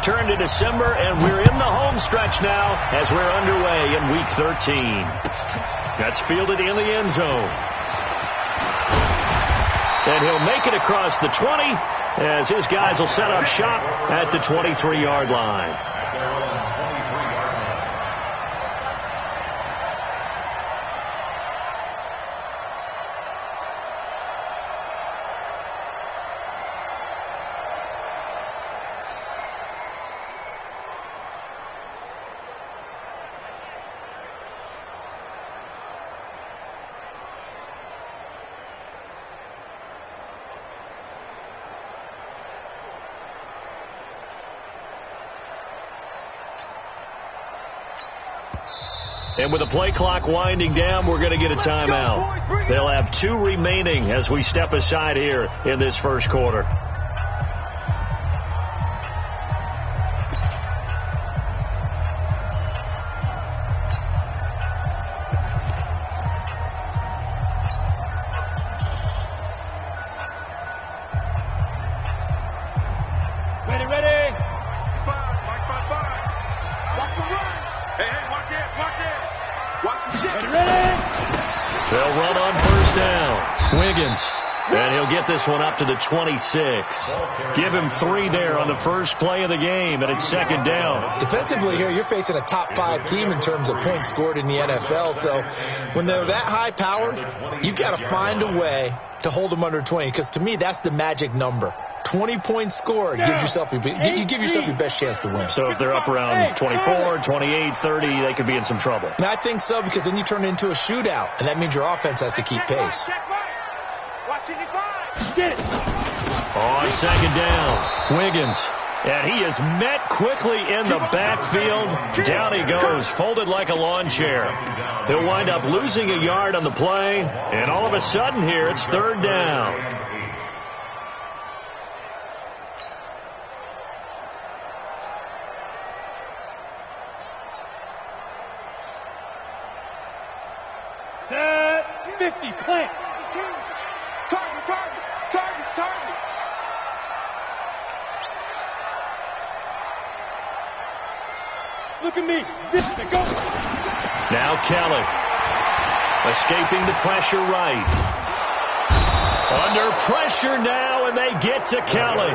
turned to December, and we're in the home stretch now as we're underway in Week 13. That's fielded in the end zone. And he'll make it across the 20 as his guys will set up shop at the 23-yard line. And with the play clock winding down, we're going to get a timeout. They'll have 2 remaining as we step aside here in this first quarter. This one up to the 26. Give him 3 there on the first play of the game, and it's second down. Defensively here, you're facing a top 5 team in terms of points scored in the NFL. So when they're that high powered, you've got to find a way to hold them under 20, because to me, that's the magic number. 20 points scored, you give yourself your best chance to win. So if they're up around 24, 28, 30, they could be in some trouble. And I think so, because then you turn it into a shootout, and that means your offense has to keep pace. On second down, Wiggins. And he is met quickly in the backfield. Down he goes, folded like a lawn chair. He'll wind up losing a yard on the play. And all of a sudden here, it's third down. Set 50, plant. Target. Look at me. Go. Now Kelly. Escaping the pressure right. Under pressure now, and they get to Kelly.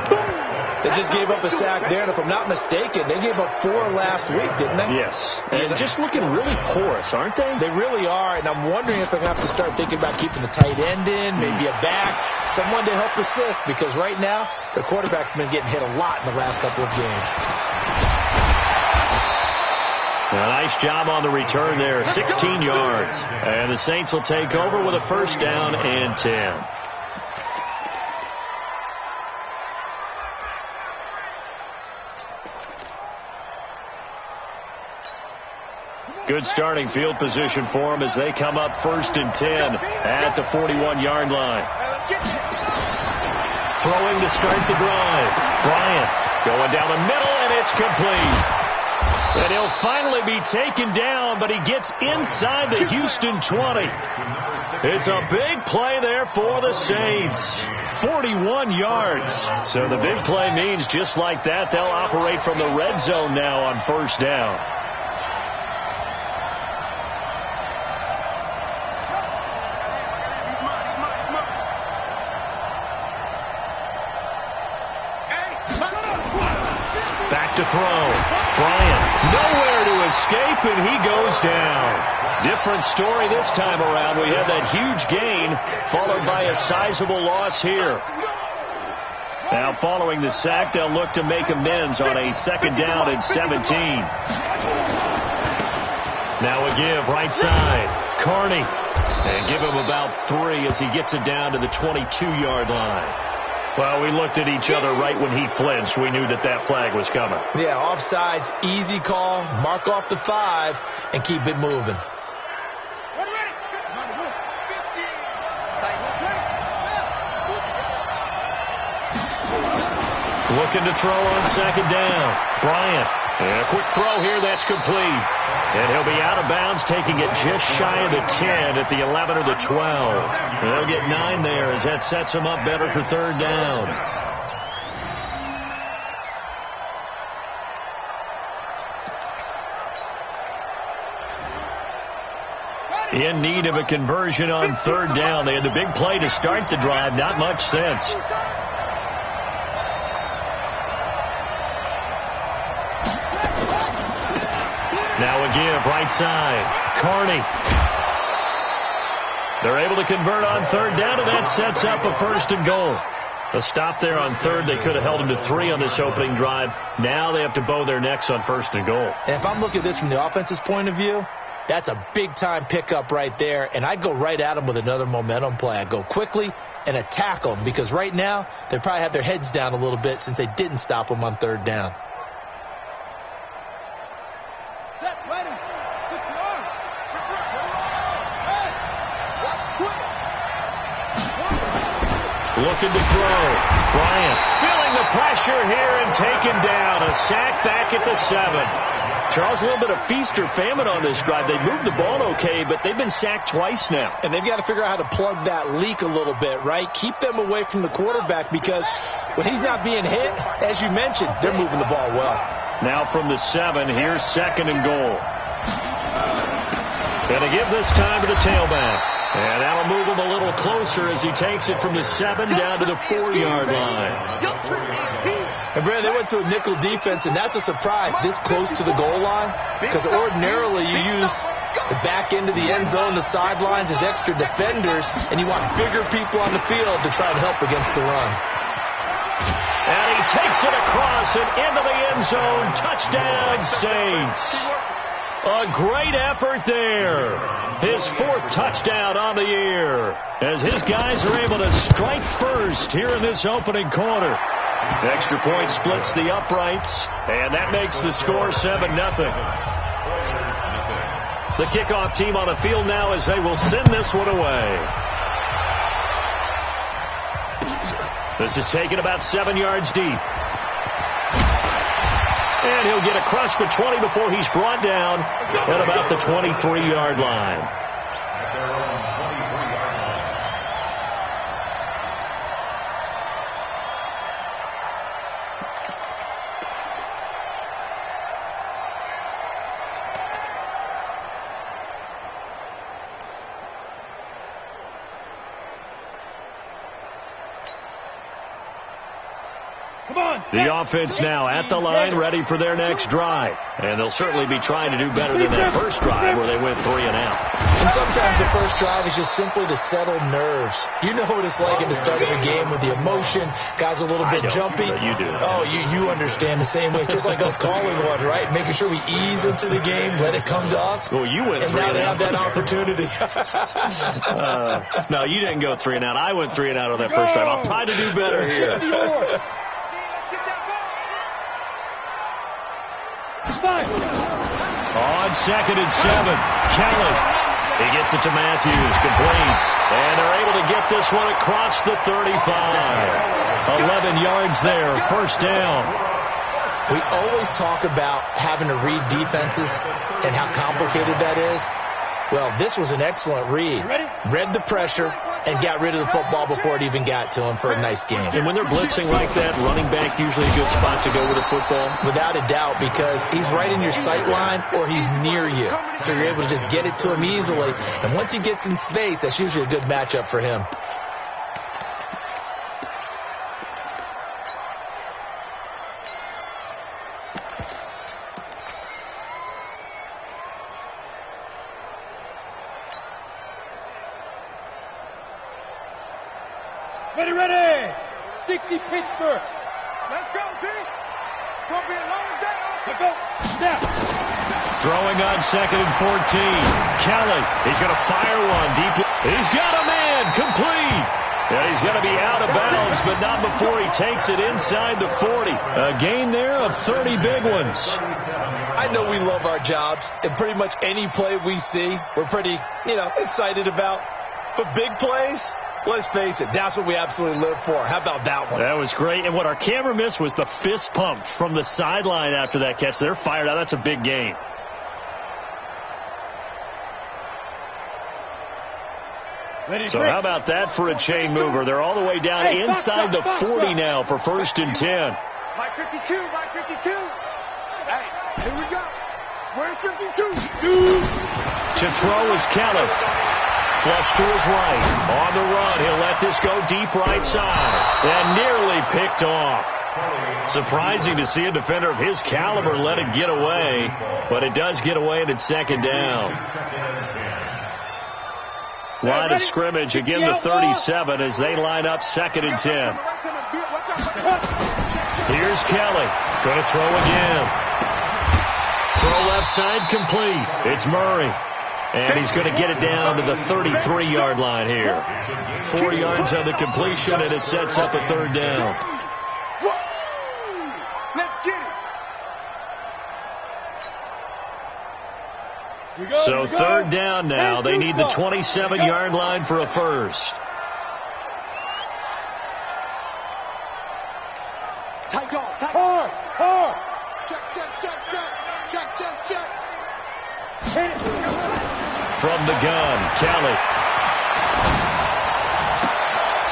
They just gave up a sack there, and if I'm not mistaken, they gave up 4 last week, didn't they? Yes. And just looking really porous, aren't they? They really are, and I'm wondering if they're going to have to start thinking about keeping the tight end in, maybe a back, someone to help assist, because right now, the quarterback's been getting hit a lot in the last couple of games. A nice job on the return there, 16 yards. And the Saints will take over with a first down and 10. Good starting field position for them as they come up first and 10 at the 41-yard line. Throwing to start the drive. Bryant going down the middle, and it's complete. And he'll finally be taken down, but he gets inside the Houston 20. It's a big play there for the Saints. 41 yards. So the big play means just like that, they'll operate from the red zone now on first down. Back to throw. Bryant, nowhere to escape, and he goes down. Different story this time around. We had that huge gain, followed by a sizable loss here. Now, following the sack, they'll look to make amends on a second down and 17. Now a give, right side. Carney. And give him about 3 as he gets it down to the 22-yard line. Well, we looked at each other right when he flinched. We knew that that flag was coming. Yeah, offsides, easy call. Mark off the 5 and keep it moving. Looking to throw on second down. Bryant. And a quick throw here. That's complete. And he'll be out of bounds, taking it just shy of the 10 at the 11 or the 12. And they'll get 9 there as that sets him up better for third down. In need of a conversion on third down. They had the big play to start the drive. Not much sense. Now a give, right side. Carney. They're able to convert on third down, and that sets up a first and goal. A stop there on third. They could have held them to 3 on this opening drive. Now they have to bow their necks on first and goal. And if I'm looking at this from the offense's point of view, that's a big-time pickup right there, and I'd go right at them with another momentum play. I'd go quickly and attack them, because right now they probably have their heads down a little bit since they didn't stop them on third down. Set, ready. Looking to throw. Bryant feeling the pressure here and taken down. A sack back at the 7. Charles, a little bit of feast or famine on this drive. They moved the ball okay, but they've been sacked twice now. And they've got to figure out how to plug that leak a little bit, right? Keep them away from the quarterback, because when he's not being hit, as you mentioned, they're moving the ball well. Now from the 7, here's second and goal. Going to give this time to the tailback. And that'll move him a little closer as he takes it from the 7 down to the 4-yard line. And, Brad, they went to a nickel defense, and that's a surprise this close to the goal line, because ordinarily you use the back end of the end zone, the sidelines as extra defenders, and you want bigger people on the field to try and help against the run. And he takes it across and into the end zone. Touchdown, Saints. A great effort there. His 4th touchdown on the year, as his guys are able to strike first here in this opening quarter. Extra point splits the uprights, and that makes the score 7-0. The kickoff team on the field now as they will send this one away. This is taken about 7 yards deep. And he'll get across the 20 before he's brought down at about the 23-yard line. The offense now at the line, ready for their next drive. And they'll certainly be trying to do better than that first drive where they went 3 and out. And sometimes the first drive is just simply to settle nerves. You know what it's like at the start of a game with the emotion. Guys a little bit jumpy. You do. Oh, you understand the same way. It's just like us calling one, right? Making sure we ease into the game, let it come to us. Well, you went 3 and out. And now they have that opportunity. No, you didn't go 3 and out. I went 3 and out on that first drive. I'll try to do better here. On 2nd and 7, Kelly. He gets it to Matthews, complete. And they're able to get this one across the 35. 11 yards there, first down. We always talk about having to read defenses and how complicated that is. Well, this was an excellent read. Read the pressure and got rid of the football before it even got to him for a nice game. And when they're blitzing like that, running back usually a good spot to go with the football? Without a doubt, because he's right in your sight line or he's near you. So you're able to just get it to him easily. And once he gets in space, that's usually a good matchup for him. Ready. 60 Pittsburgh. Let's go, D. Gonna be a long day. Let's go. Snap. Throwing on 2nd and 14. Kelly. He's going to fire one deep. He's got a man. Complete. And he's going to be out of bounds, but not before he takes it inside the 40. A gain there of 30 big ones. I know we love our jobs, and pretty much any play we see, we're pretty, excited about. But big plays, let's face it, that's what we absolutely live for. How about that one? That was great. And what our camera missed was the fist pump from the sideline after that catch. They're fired out. That's a big gain. So how about that for a chain mover? They're all the way down inside the 40 now for 1st and 10. Mike 52, Mike 52. Hey, here we go. Where's 52? To throw is Kelly. Flush to his right. On the run, he'll let this go deep right side. And nearly picked off. Surprising to see a defender of his caliber let it get away. But it does get away, and it's second down. Line of scrimmage, again the 37 as they line up 2nd and 10. Here's Kelly. Going to throw again. Throw left side complete. It's Murray. And he's going to get it down to the 33-yard line here. 4 yards on the completion, and it sets up a 3rd down. Let's get it. So 3rd down now. They need the 27-yard line for a first. Tight dog, tight. Hard, hard. Check, check, check, check. Check, check, check. Hit it. From the gun, Kelly.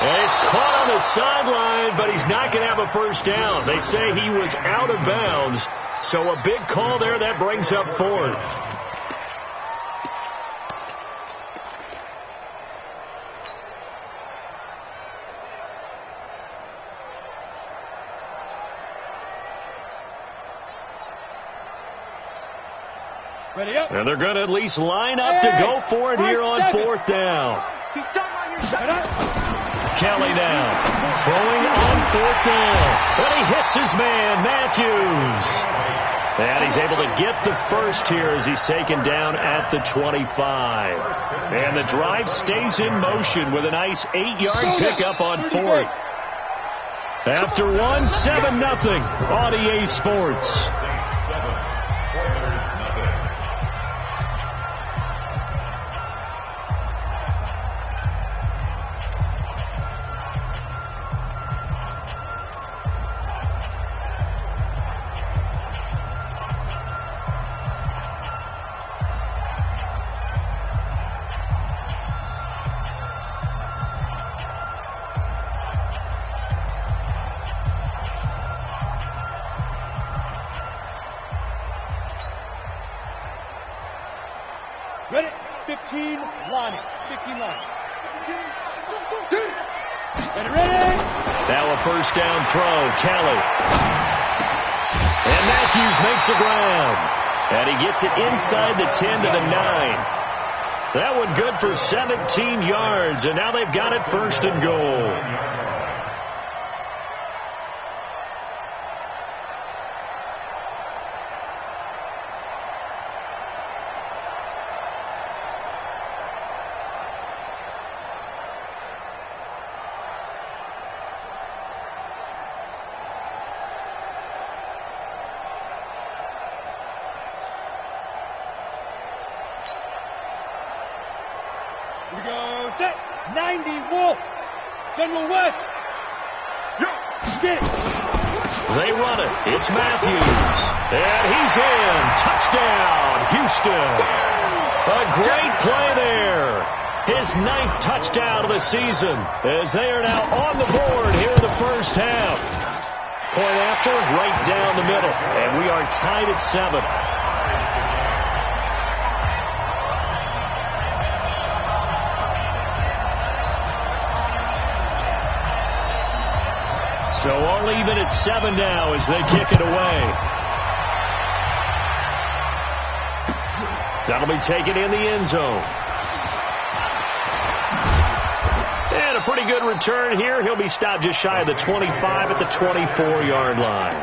And he's caught on the sideline, but he's not going to have a first down. They say he was out of bounds, so a big call there. That brings up 4th. Ready up. And they're going to at least line up to go for it here on 4th down. Kelly now throwing on 4th down. But he hits his man, Matthews. And he's able to get the first here as he's taken down at the 25. And the drive stays in motion with a nice 8-yard pickup on 4th. After 1, 7-0 on EA Sports. Ready. 15 line. 15 line. Ready. Now a first down throw. Kelly. And Matthews makes the ground. And he gets it inside the 10 to the 9. That one good for 17 yards. And now they've got it 1st and goal. Here we go. Set. 90 Wolf. General West. Get it. They run it. It's Matthews. And he's in. Touchdown, Houston. A great play there. His 9th touchdown of the season as they are now on the board here in the first half. Point after, right down the middle. And we are tied at 7. So all even at 7 now as they kick it away. That'll be taken in the end zone. And a pretty good return here. He'll be stopped just shy of the 25 at the 24-yard line.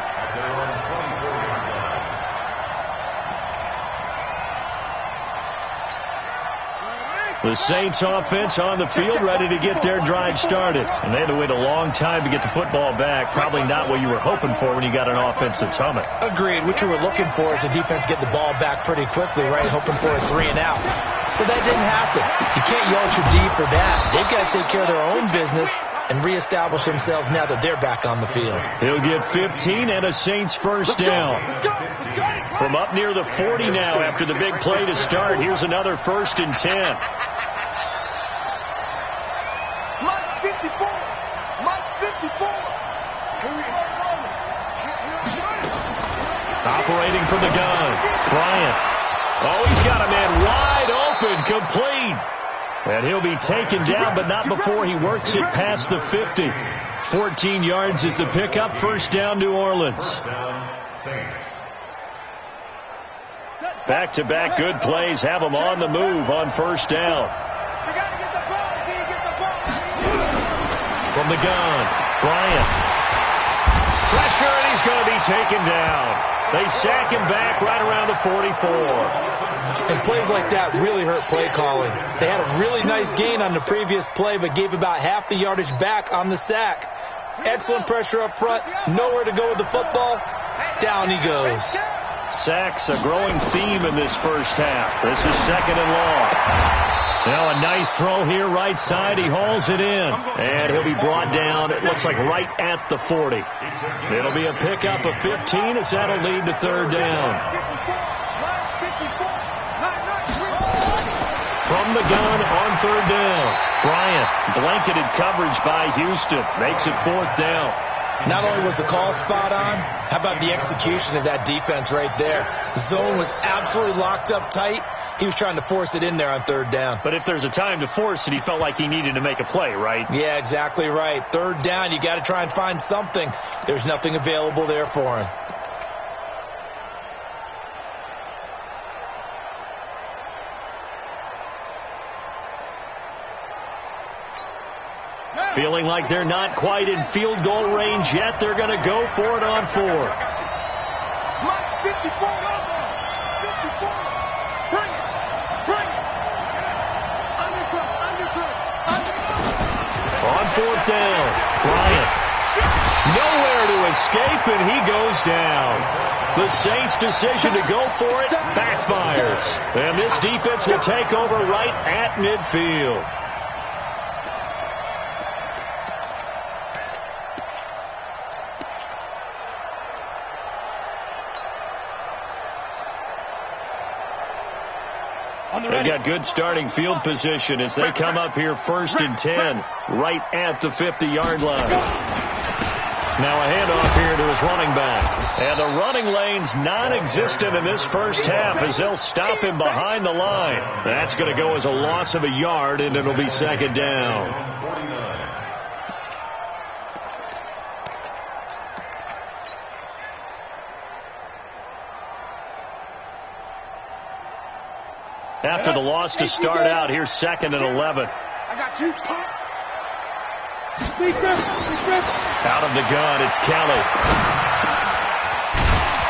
The Saints offense on the field ready to get their drive started. And they had to wait a long time to get the football back. Probably not what you were hoping for when you got an offense that's humming. Agreed. What you were looking for is the defense get the ball back pretty quickly, right? Hoping for a 3 and out. So that didn't happen. You can't yell at your D for that. They've got to take care of their own business and reestablish themselves now that they're back on the field. He'll get 15 and a Saints first down. From up near the 40 now after the big play to start. Here's another 1st and 10. Operating from the gun, Bryant. Oh, he's got a man wide open. open, complete. And he'll be taken down, but not before he works it past the 50. 14 yards is the pickup. First down, New Orleans. Back-to-back good plays have them on the move on first down. From the gun, Bryant. Pressure, and he's going to be taken down. They sack him back right around the 44. And plays like that really hurt play calling. They had a really nice gain on the previous play, but gave about half the yardage back on the sack. Excellent pressure up front. Nowhere to go with the football. Down he goes. Sacks a growing theme in this first half. This is second and long. Now a nice throw here, right side. He hauls it in. And he'll be brought down, it looks like right at the 40. It'll be a pickup of 15 as that'll lead to third down. From the gun on third down. Bryant, blanketed coverage by Houston. Makes it fourth down. Not only was the call spot on, how about the execution of that defense right there? The zone was absolutely locked up tight. He was trying to force it in there on third down. But if there's a time to force it, he felt like he needed to make a play, right? Yeah, exactly right. Third down, you got to try and find something. There's nothing available there for him. Feeling like they're not quite in field goal range yet. They're going to go for it on fourth. On fourth down, Bryant. Nowhere to escape, and he goes down. The Saints' decision to go for it backfires. And this defense will take over right at midfield. They've got good starting field position as they come up here first and 10, right at the 50-yard line. Now a handoff here to his running back. And the running lane's non-existent in this first half as they'll stop him behind the line. That's going to go as a loss of a yard, and it'll be second down. After the loss to start out, here's second and 11. I got you. Out of the gun, it's Kelly.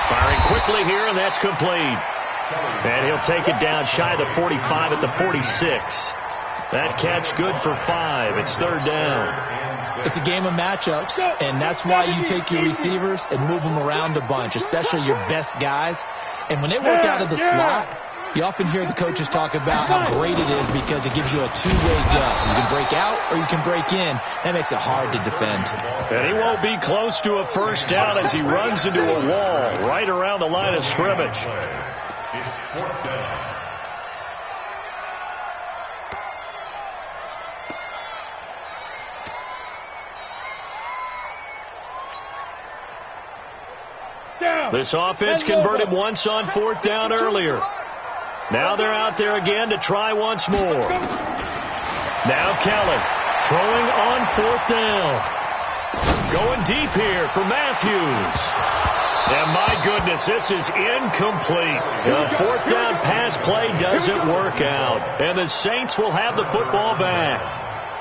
Firing quickly here, and that's complete. And he'll take it down shy of the 45 at the 46. That catch good for 5. It's third down. It's a game of matchups, and that's why you take your receivers and move them around a bunch, especially your best guys. And when they work out of the slot, you often hear the coaches talk about how great it is because it gives you a two-way go. You can break out or you can break in. That makes it hard to defend. And he won't be close to a first down as he runs into a wall right around the line of scrimmage. This offense converted once on fourth down earlier. Now they're out there again to try once more. Now Kelly throwing on fourth down. Going deep here for Matthews. And my goodness, this is incomplete. The fourth down pass play doesn't work out. And the Saints will have the football back.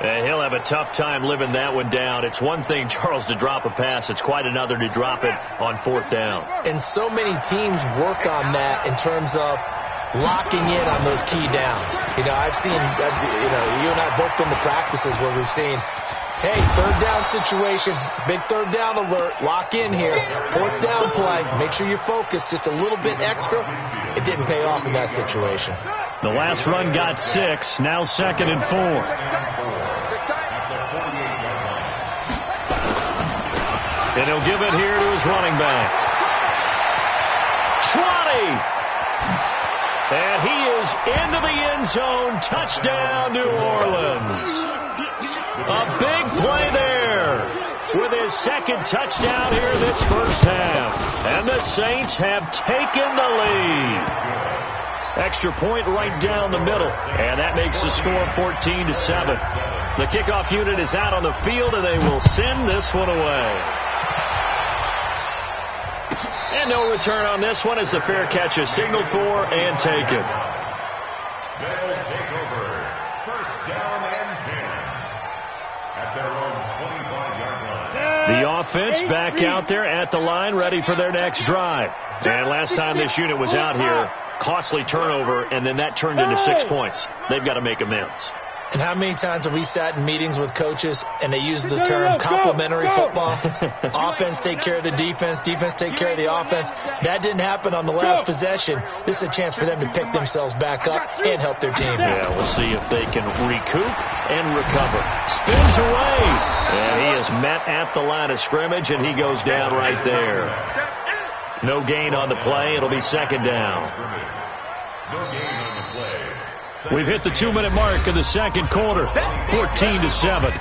And he'll have a tough time living that one down. It's one thing, Charles, to drop a pass. It's quite another to drop it on fourth down. And so many teams work on that in terms of locking in on those key downs. You know, I've seen, you and I both been to practices where we've seen, hey, third down situation, big third down alert, lock in here, fourth down play, make sure you're focused just a little bit extra. It didn't pay off in that situation. The last run got 6, now second and 4. And he'll give it here to his running back. 20! And he is into the end zone. Touchdown, New Orleans. A big play there with his second touchdown here this first half. And the Saints have taken the lead. Extra point right down the middle, and that makes the score 14-7. The kickoff unit is out on the field, and they will send this one away. And no return on this one as the fair catch is signaled for and taken. They'll take over. First down and 10 at their own 25-yard line. The offense back out there at the line, ready for their next drive. And last time this unit was out here, costly turnover, and then that turned into 6 points. They've got to make amends. And how many times have we sat in meetings with coaches and they use the term complementary football? Offense take care of the defense, defense take care of the offense. That didn't happen on the last possession. This is a chance for them to pick themselves back up and help their team. Yeah, we'll see if they can recoup and recover. Spins away, and he is met at the line of scrimmage, and he goes down right there. No gain on the play. It'll be second down. No gain on the play. We've hit the 2-minute mark of the second quarter, 14-7.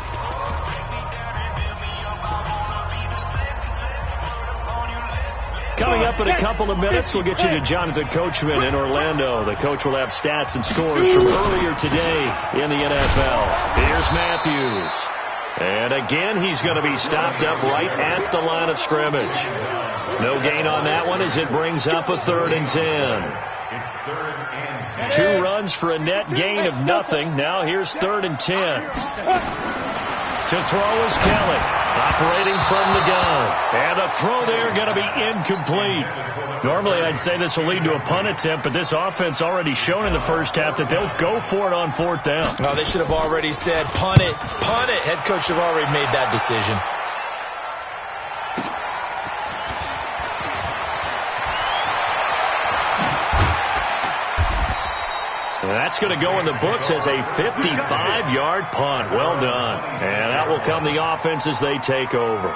Coming up in a couple of minutes, we'll get you to Jonathan Coachman in Orlando. The coach will have stats and scores from earlier today in the NFL. Here's Matthews. And again, he's going to be stopped up right at the line of scrimmage. No gain on that one as it brings up a 3rd and 10. It's 3rd and 2 10. runs for a net gain of nothing. Now here's 3rd and 10. To throw is Kelly, operating from the gun. And the throw there going to be incomplete. Normally I'd say this will lead to a punt attempt, but this offense already shown in the first half that they'll go for it on 4th down. No, they should have already said, punt it, punt it. Head coach should have already made that decision. That's going to go in the books as a 55-yard punt. Well done. And that will come the offense as they take over.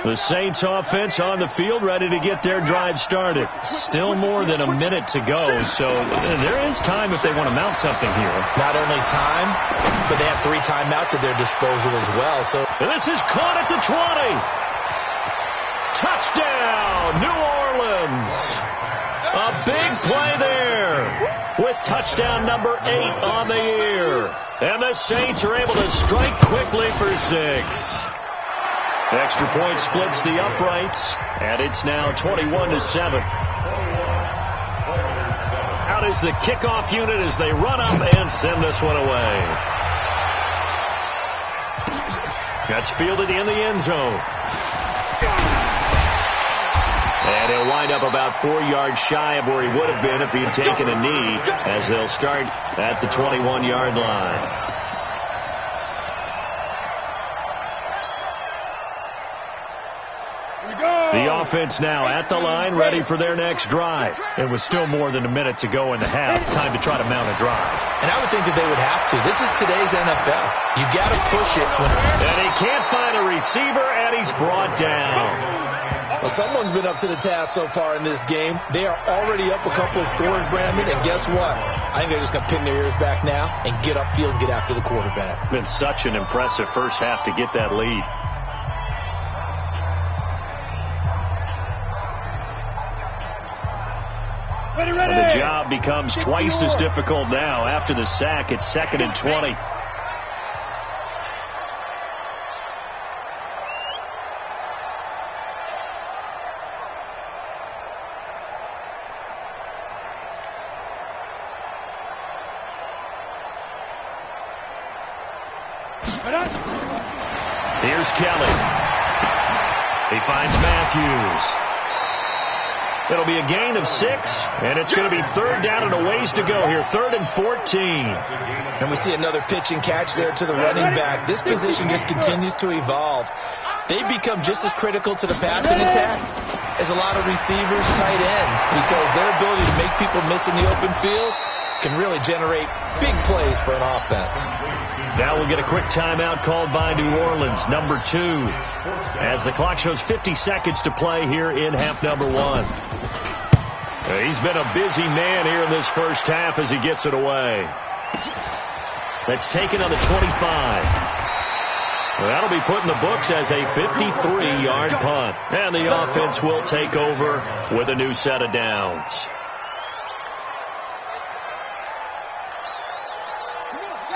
The Saints offense on the field ready to get their drive started. Still more than a minute to go, so there is time if they want to mount something here. Not only time, but they have 3 timeouts at their disposal as well. So this is caught at the 20. Touchdown, New Orleans. A big play there with touchdown number 8 on the year. And the Saints are able to strike quickly for 6. Extra point splits the uprights, and it's now 21-7. Out is the kickoff unit as they run up and send this one away. That's fielded in the end zone. And he'll wind up about 4 yards shy of where he would have been if he had taken a knee, as they'll start at the 21-yard line. The offense now at the line, ready for their next drive. It was still more than a minute to go in the half. Time to try to mount a drive. And I would think that they would have to. This is today's NFL. You got to push it. And he can't find a receiver, and he's brought down. Well, someone's been up to the task so far in this game. They are already up a couple of scores, Brandon, and guess what? I think they're just going to pin their ears back now and get upfield and get after the quarterback. Been such an impressive first half to get that lead. And the job becomes twice as difficult now. After the sack, it's 2nd and 20. Here's Kelly. He finds Matthews. It'll be a gain of 6, and it's going to be 3rd down and a ways to go here. 3rd and 14. And we see another pitch and catch there to the running back. This position just continues to evolve. They become just as critical to the passing attack as a lot of receivers, tight ends, because their ability to make people miss in the open field can really generate big plays for an offense. Now we'll get a quick timeout called by New Orleans, number 2, as the clock shows 50 seconds to play here in half number 1. He's been a busy man here in this first half as he gets it away. That's taken on the 25. Well, that'll be put in the books as a 53-yard punt. And the offense will take over with a new set of downs.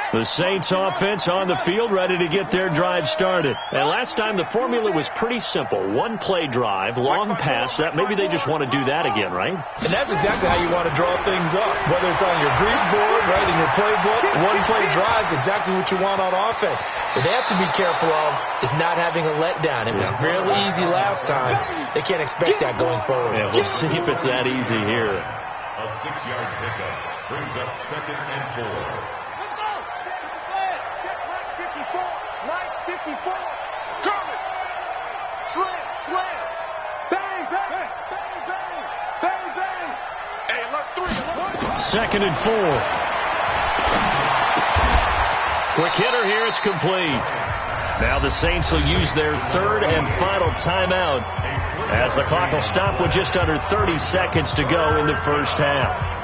The Saints offense on the field, ready to get their drive started. And last time the formula was pretty simple. One-play drive, long pass. That maybe they just want to do that again, right? And that's exactly how you want to draw things up. Whether it's on your grease board, right, in your playbook, one-play drive is exactly what you want on offense. What they have to be careful of is not having a letdown. It was fairly easy last time. They can't expect that going forward. Yeah, we'll see if it's that easy here. A 6-yard pickup brings up 2nd and 4. Right 54. Coming. Slam. Bang, bang. Bang, bang. Bang, bang. Hey, look, 3. 2nd and 4. Quick hitter here. It's complete. Now the Saints will use their 3rd and final timeout as the clock will stop with just under 30 seconds to go in the first half.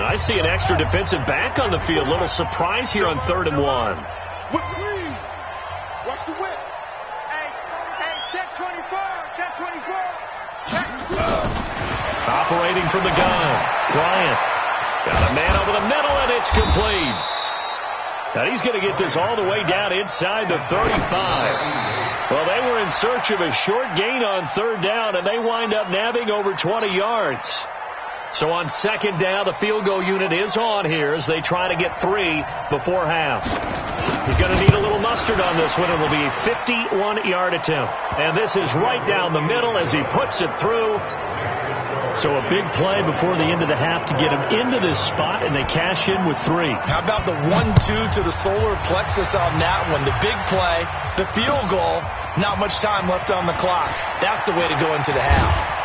I see an extra defensive back on the field. Little surprise here on 3rd and 1. Watch the whip. Hey, check 24. Check 24. Operating from the gun. Bryant. Got a man over the middle, and it's complete. Now he's going to get this all the way down inside the 35. Well, they were in search of a short gain on 3rd down, and they wind up nabbing over 20 yards. So on 2nd down, the field goal unit is on here as they try to get 3 before half. He's going to need a little mustard on this one. It will be a 51-yard attempt. And this is right down the middle as he puts it through. So a big play before the end of the half to get him into this spot, and they cash in with 3. How about the 1-2 to the solar plexus on that one? The big play, the field goal, not much time left on the clock. That's the way to go into the half.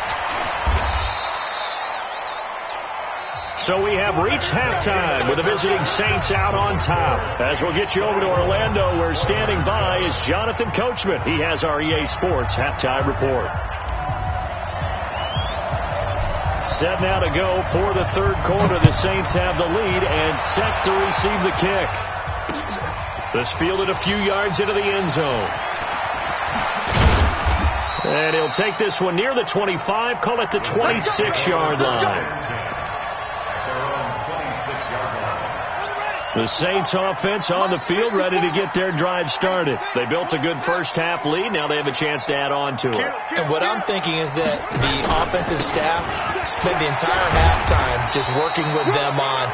So we have reached halftime with the visiting Saints out on top. As we'll get you over to Orlando, where standing by is Jonathan Coachman. He has our EA Sports halftime report. Set now to go for the 3rd quarter. The Saints have the lead and set to receive the kick. This fielded a few yards into the end zone. And he'll take this one near the 25, call it the 26-yard line. The Saints offense on the field, ready to get their drive started. They built a good first half lead. Now they have a chance to add on to it. And what I'm thinking is that the offensive staff spent the entire halftime just working with them on,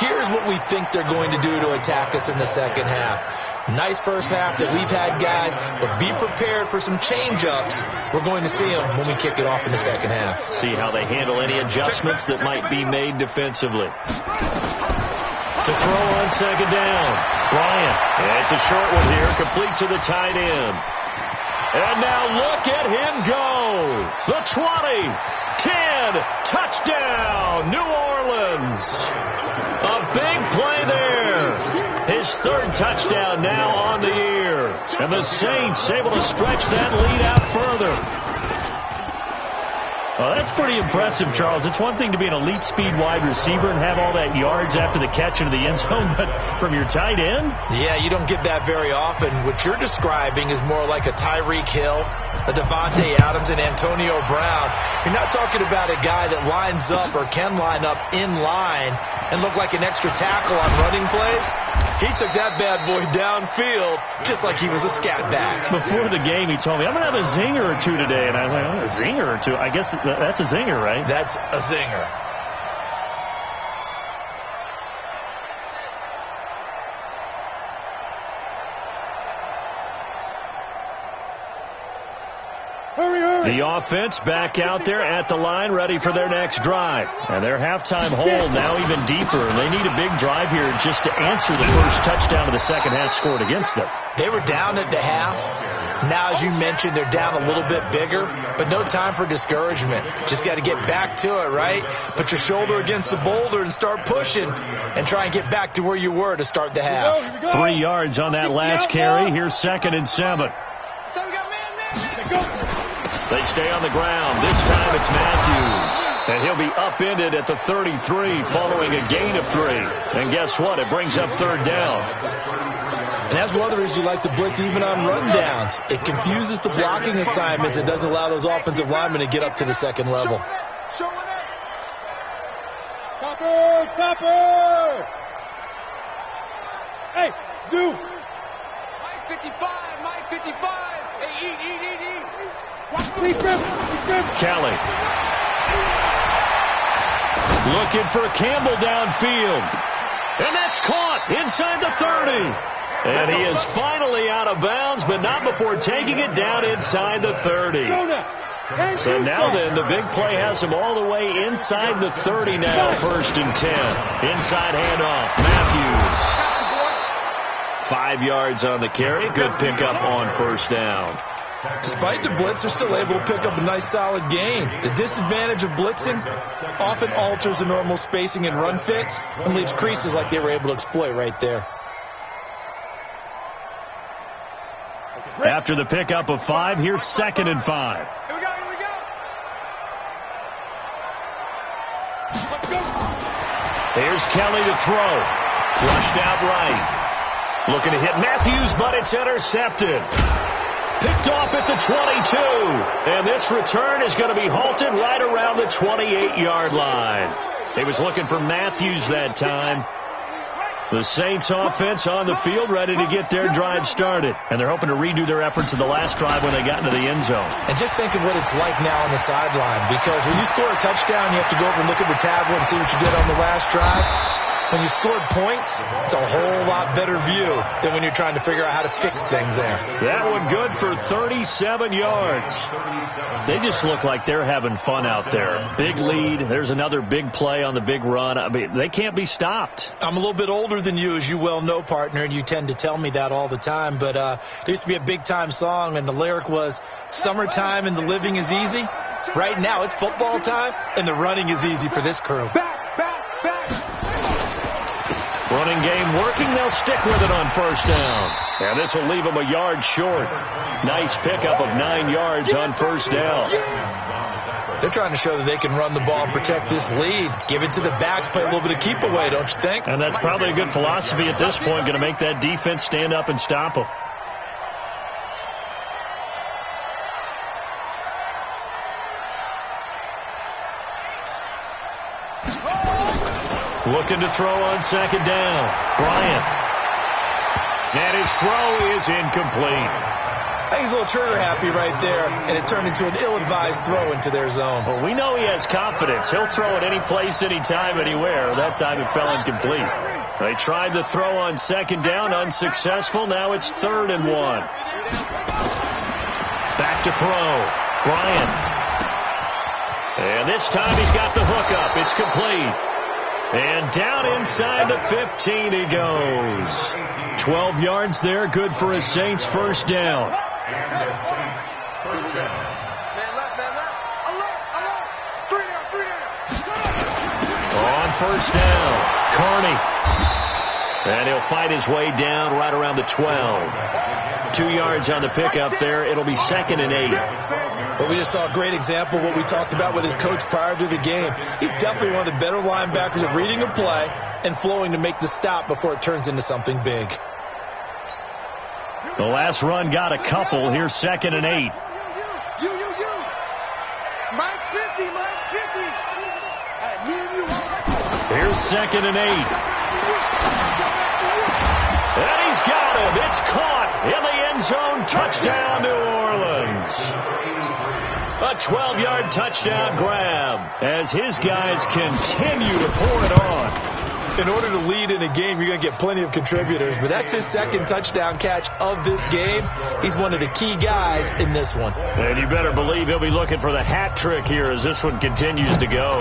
here's what we think they're going to do to attack us in the second half. Nice first half that we've had, guys, but be prepared for some change-ups. We're going to see them when we kick it off in the second half. See how they handle any adjustments that might be made defensively. To throw on 2nd down. Bryant. It's a short one here, complete to the tight end. And now look at him go. The 20, 10, touchdown, New Orleans. A big play there. His 3rd touchdown now on the year. And the Saints able to stretch that lead out further. Well, that's pretty impressive, Charles. It's one thing to be an elite speed wide receiver and have all that yards after the catch into the end zone, but from your tight end? Yeah, you don't get that very often. What you're describing is more like a Tyreek Hill, a Devontae Adams, and Antonio Brown. You're not talking about a guy that lines up or can line up in line and look like an extra tackle on running plays. He took that bad boy downfield just like he was a scat back. Before the game, he told me, I'm going to have a zinger or two today. And I was like, oh, a zinger or two? I guess that's a zinger, right? That's a zinger. The offense back out there at the line, ready for their next drive. And their halftime hole now even deeper. And they need a big drive here just to answer the first touchdown of the second half scored against them. They were down at the half. Now, as you mentioned, they're down a little bit bigger, but no time for discouragement. Just got to get back to it, right? Put your shoulder against the boulder and start pushing and try and get back to where you were to start the half. 3 yards on that last carry. Here's 2nd and 7. So we got man. They stay on the ground. This time it's Matthews. And he'll be upended at the 33 following a gain of 3. And guess what? It brings up third down. And that's one of the reasons you like to blitz even on rundowns. It confuses the blocking assignments. It doesn't allow those offensive linemen to get up to the second level. Topper! Topper! Hey, Zoo! Mike 55! Mike 55! Hey, eat! Please, Grim! Kelly. Looking for Campbell downfield. And that's caught inside the 30. And he is finally out of bounds, but not before taking it down inside the 30. So now then, the big play has him all the way inside the 30 now, 1st and 10. Inside handoff, Matthews. 5 yards on the carry. Good pickup on 1st down. Despite the blitz, they're still able to pick up a nice solid gain. The disadvantage of blitzing often alters the normal spacing and run fits and leaves creases like they were able to exploit right there. After the pickup of 5, here's 2nd and 5. Here we go! Here's Kelly to throw. Flushed out right. Looking to hit Matthews, but it's intercepted. Picked off at the 22. And this return is going to be halted right around the 28-yard line. He was looking for Matthews that time. The Saints offense on the field ready to get their drive started. And they're hoping to redo their efforts of the last drive when they got into the end zone. And just think of what it's like now on the sideline. Because when you score a touchdown, you have to go over and look at the tablet and see what you did on the last drive. When you scored points, it's a whole lot better view than when you're trying to figure out how to fix things there. That one good for 37 yards. They just look like they're having fun out there. Big lead. There's another big play on the big run. I mean, they can't be stopped. I'm a little bit older than you, as you well know, partner, and you tend to tell me that all the time. But there used to be a big-time song, and the lyric was, "Summertime and the living is easy." Right now, it's football time, and the running is easy for this crew. Back! Running game working. They'll stick with it on 1st down. And this will leave them a yard short. Nice pickup of 9 yards on 1st down. They're trying to show that they can run the ball and protect this lead. Give it to the backs, play a little bit of keep away, don't you think? And that's probably a good philosophy at this point, going to make that defense stand up and stop them. Looking to throw on 2nd down. Bryant. And his throw is incomplete. I think he's a little trigger happy right there, and it turned into an ill-advised throw into their zone. Well, we know he has confidence. He'll throw it any place, anytime, anywhere. That time it fell incomplete. They tried to throw on 2nd down, unsuccessful. Now it's 3rd and 1. Back to throw. Bryant. And this time he's got the hook up. It's complete. And down inside the 15 he goes. 12 yards there, good for a Saints 1st down. And the Saints first down. Man left. Alert! 3 down! On 1st down, Carney. And he'll fight his way down right around the 12. 2 yards on the pickup there. It'll be 2nd and 8. But we just saw a great example of what we talked about with his coach prior to the game. He's definitely one of the better linebackers at reading a play and flowing to make the stop before it turns into something big. The last run got a couple. Here's 2nd and 8. You. Mike's 50. Me and you. Here's 2nd and 8. And he's got him. It's caught in the end zone. Touchdown, New Orleans. A 12-yard touchdown grab as his guys continue to pour it on. In order to lead in a game, you're going to get plenty of contributors, but that's his 2nd touchdown catch of this game. He's one of the key guys in this one. And you better believe he'll be looking for the hat trick here as this one continues to go.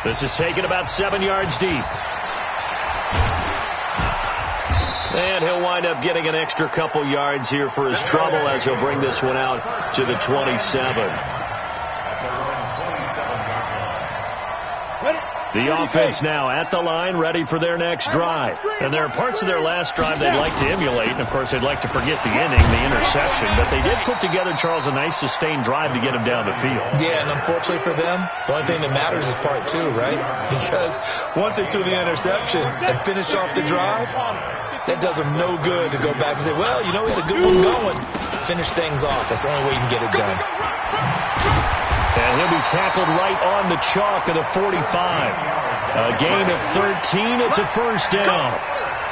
This is taken about 7 yards deep. And he'll wind up getting an extra couple yards here for his trouble as he'll bring this one out to the 27. The offense now at the line, ready for their next drive. And there are parts of their last drive they'd like to emulate. And, of course, they'd like to forget the inning, the interception. But they did put together, Charles, a nice sustained drive to get them down the field. Yeah, and unfortunately for them, the only thing that matters is part two, right? Because once they threw the interception and finished off the drive, that does them no good to go back and say, well, you know, we had a good one going. Finish things off. That's the only way you can get it done. And he'll be tackled right on the chalk of the 45. A gain of 13. It's a first down.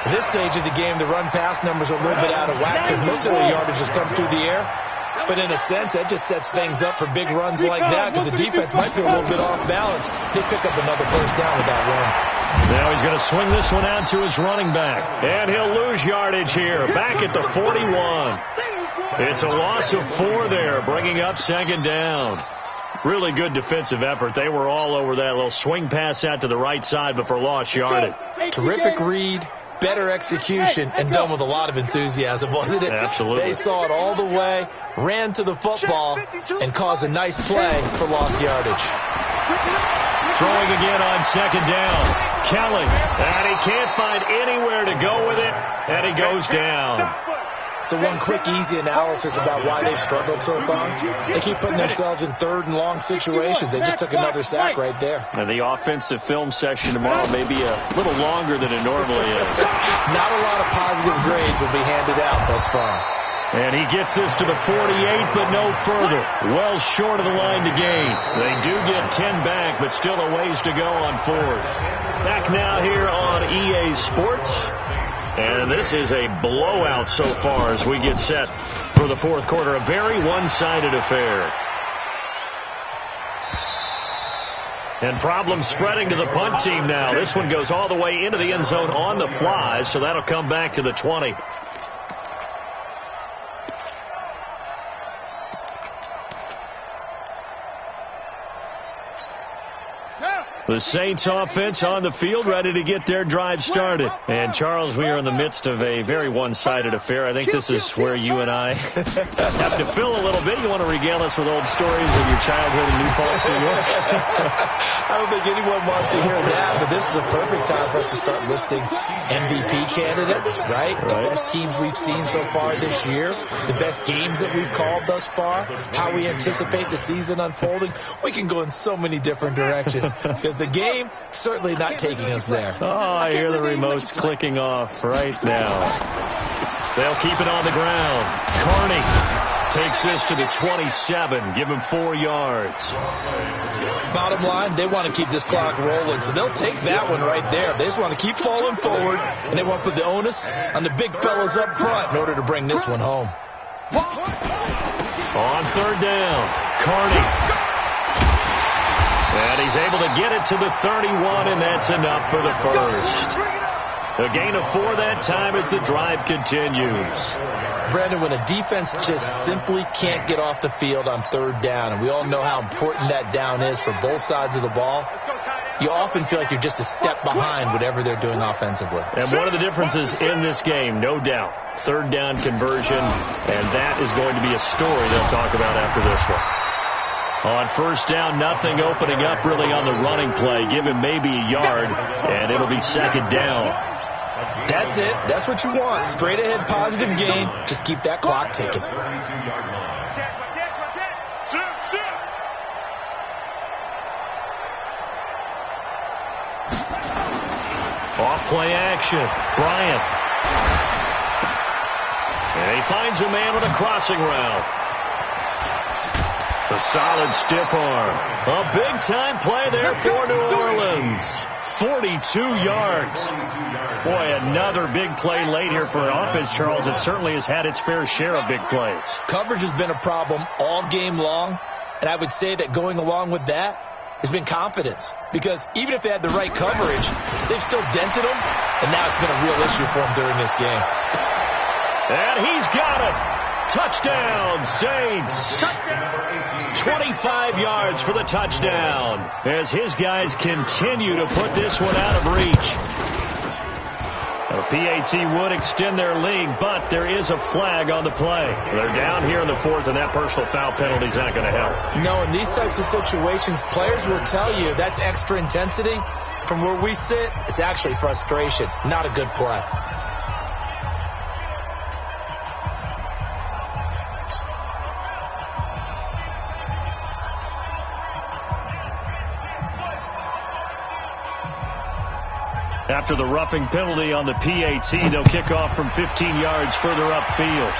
At this stage of the game, the run-pass numbers are a little bit out of whack because most of their yardage has come through the air. But in a sense, that just sets things up for big runs like that because the defense might be a little bit off balance. They pick up another first down with that run. Now he's going to swing this one out to his running back. And he'll lose yardage here. Back at the 41. It's a loss of 4 there, bringing up second down. Really good defensive effort. They were all over that little swing pass out to the right side, but for lost yardage. Terrific read, better execution, and done with a lot of enthusiasm, wasn't it? Absolutely. They saw it all the way, ran to the football, and caused a nice play for lost yardage. Throwing again on second down. Kelly, and he can't find anywhere to go with it, and he goes down. So one quick, easy analysis about why they've struggled so far. They keep putting themselves in third and long situations. They just took another sack right there. And the offensive film session tomorrow may be a little longer than it normally is. Not a lot of positive grades will be handed out thus far. And he gets this to the 48, but no further. Well short of the line to gain. They do get 10 back, but still a ways to go on fourth. Back now here on EA Sports. And this is a blowout so far as we get set for the fourth quarter. A very one-sided affair. And problems spreading to the punt team now. This one goes all the way into the end zone on the fly, so that'll come back to the 20. The Saints offense on the field, ready to get their drive started. And, Charles, we are in the midst of a very one-sided affair. I think this is where you and I have to fill a little bit. You want to regale us with old stories of your childhood in New Paltz, New York? I don't think anyone wants to hear that, but this is a perfect time for us to start listing MVP candidates, right? The best teams we've seen so far this year, the best games that we've called thus far, how we anticipate the season unfolding. We can go in so many different directions because the game certainly not taking us there. Oh, I hear the remotes clicking off right now. They'll keep it on the ground. Carney takes this to the 27. Give him 4 yards. Bottom line, they want to keep this clock rolling, so they'll take that one right there. They just want to keep falling forward, and they want to put the onus on the big fellas up front in order to bring this one home. On third down, Carney. And he's able to get it to the 31, and that's enough for the first. A gain of 4 that time as the drive continues. Brandon, when a defense just simply can't get off the field on third down, and we all know how important that down is for both sides of the ball, you often feel like you're just a step behind whatever they're doing offensively. And one of the differences in this game, no doubt, third down conversion, and that is going to be a story they'll talk about after this one. On first down, nothing opening up really on the running play. Give him maybe a yard, and it'll be second down. That's it. That's what you want. Straight ahead positive gain. Just keep that clock ticking. Off play action. Bryant. And he finds a man with a crossing route. A solid stiff arm. A big-time play there for New Orleans. 42 yards. Boy, another big play late here for an offense, Charles. It certainly has had its fair share of big plays. Coverage has been a problem all game long, and I would say that going along with that has been confidence. Because even if they had the right coverage, they've still dented them, and now it's been a real issue for them during this game. And he's got it. Touchdown, Saints. 25 yards for the touchdown as his guys continue to put this one out of reach. And of PAT would extend their lead, but there is a flag on the play. They're down here in the fourth, and that personal foul penalty is not going to help. No, in these types of situations, players will tell you that's extra intensity. From where we sit, it's actually frustration, not a good play. After the roughing penalty on the PAT, they'll kick off from 15 yards further upfield.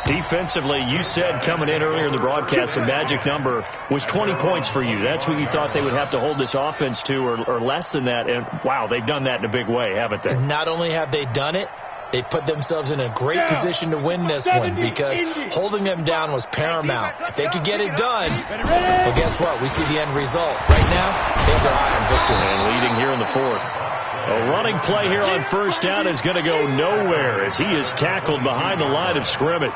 Defensively, you said coming in earlier in the broadcast, the magic number was 20 points for you. That's what you thought they would have to hold this offense to, or less than that. And, wow, they've done that in a big way, haven't they? And not only have they done it, they put themselves in a great position to win this one because holding them down was paramount. If they could get it done, well, guess what? We see the end result. Right now, they have their eye on victory. And leading here in the fourth. A running play here on first down is going to go nowhere as he is tackled behind the line of scrimmage.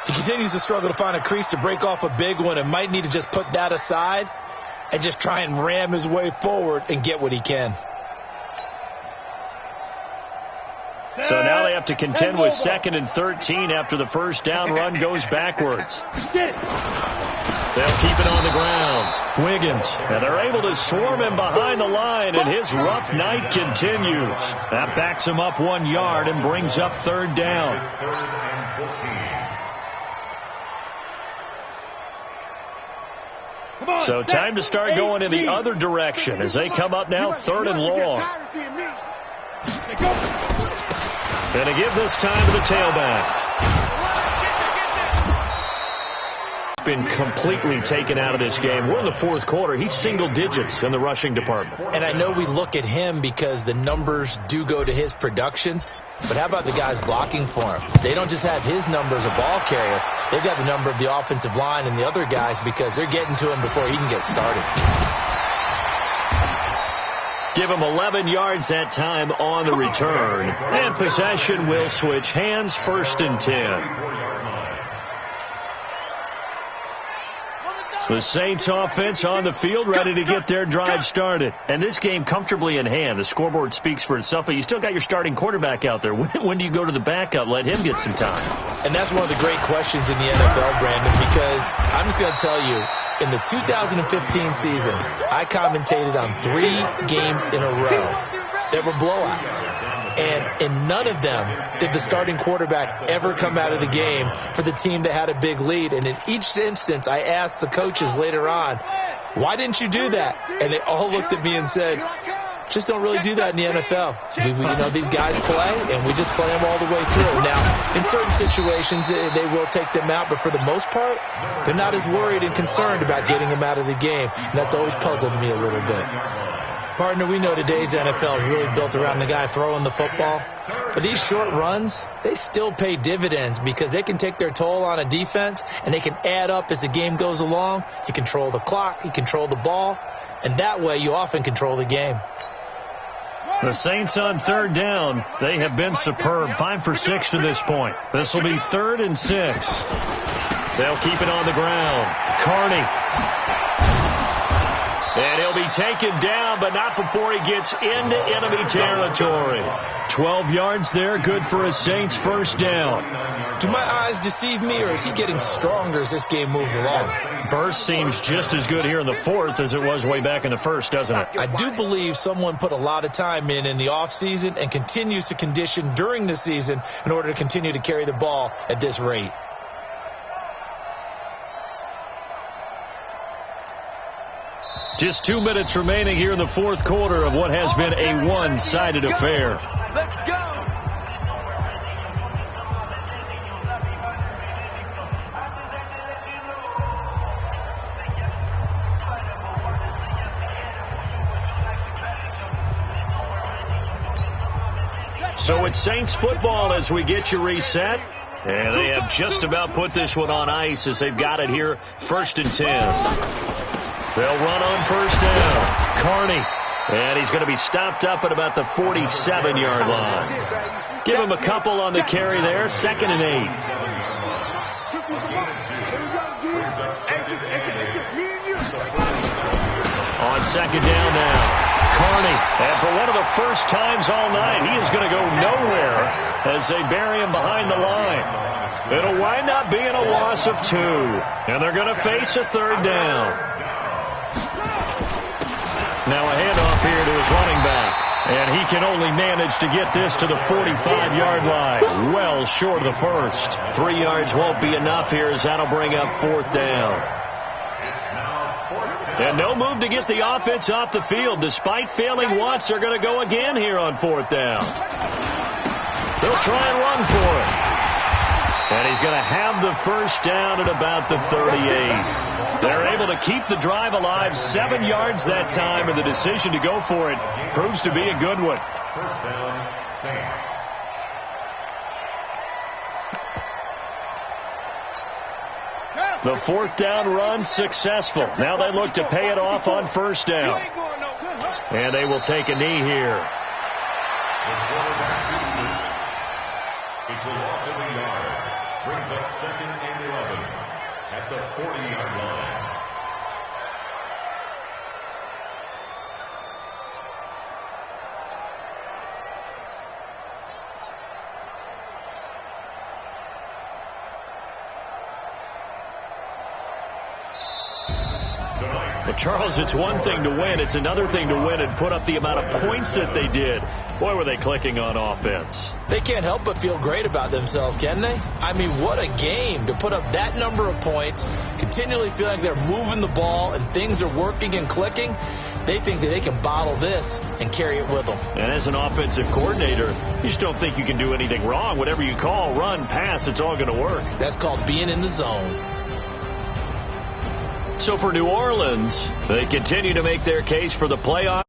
He continues to struggle to find a crease to break off a big one and might need to just put that aside and just try and ram his way forward and get what he can. So now they have to contend with 2nd and 13 after the first down run goes backwards. They'll keep it on the ground. Wiggins, and they're able to swarm him behind the line, and his rough night continues. That backs him up 1 yard and brings up 3rd down. So time to start going in the other direction as they come up now 3rd and long. And to give this time to the tailback. Been completely taken out of this game. We're in the fourth quarter. He's single digits in the rushing department. And I know we look at him because the numbers do go to his production, but how about the guys blocking for him? They don't just have his number as a ball carrier. They've got the number of the offensive line and the other guys because they're getting to him before he can get started. Give him 11 yards that time on the return. And possession will switch hands, 1st and 10. The Saints offense on the field, ready to get their drive started. And this game comfortably in hand. The scoreboard speaks for itself, but you still got your starting quarterback out there. When do you go to the backup? Let him get some time. And that's one of the great questions in the NFL, Brandon, because I'm just going to tell you, in the 2015 season, I commentated on 3 games in a row. There were blowouts. And in none of them did the starting quarterback ever come out of the game for the team that had a big lead. And in each instance, I asked the coaches later on, why didn't you do that? And they all looked at me and said, just don't really do that in the NFL. These guys play, and we just play them all the way through. Now, in certain situations, they will take them out, but for the most part, they're not as worried and concerned about getting them out of the game. And that's always puzzled me a little bit. Partner, we know today's NFL is really built around the guy throwing the football. But these short runs, they still pay dividends because they can take their toll on a defense, and they can add up as the game goes along. You control the clock, you control the ball, and that way you often control the game. The Saints on 3rd down. They have been superb. 5 for 6 to this point. This will be 3rd and 6. They'll keep it on the ground. Carney. And he'll be taken down, but not before he gets into enemy territory. 12 yards there, good for a Saints 1st down. Do my eyes deceive me, or is he getting stronger as this game moves along? Burst seems just as good here in the 4th as it was way back in the 1st, doesn't it? I do believe someone put a lot of time in the offseason and continues to condition during the season in order to continue to carry the ball at this rate. Just 2 minutes remaining here in the fourth quarter of what has been a one-sided affair. Let's go. So it's Saints football as we get you reset. And they have just about put this one on ice as they've got it here, 1st and 10. They'll run on 1st down. Carney. And he's going to be stopped up at about the 47-yard line. Give him a couple on the carry there. 2nd and 8. On 2nd down now. Carney. And for one of the first times all night, he is going to go nowhere as they bury him behind the line. It'll wind up being a loss of 2. And they're going to face a third down. Now a handoff here to his running back. And he can only manage to get this to the 45-yard line. Well short of the first. 3 yards won't be enough here as that'll bring up 4th down. And no move to get the offense off the field. Despite failing once, they're going to go again here on 4th down. They'll try and run for it. And he's going to have the first down at about the 38. They're able to keep the drive alive, 7 yards that time, and the decision to go for it proves to be a good one. First down, Saints. The 4th down run successful. Now they look to pay it off on 1st down. And they will take a knee here. It's a loss of a yard. Brings up 2nd and 11 at the 40-yard line. Well, Charles, it's one thing to win. It's another thing to win and put up the amount of points that they did. Boy, were they clicking on offense. They can't help but feel great about themselves, can they? I mean, what a game to put up that number of points, continually feel like they're moving the ball and things are working and clicking. They think that they can bottle this and carry it with them. And as an offensive coordinator, you just don't think you can do anything wrong. Whatever you call, run, pass, it's all going to work. That's called being in the zone. So for New Orleans, they continue to make their case for the playoffs.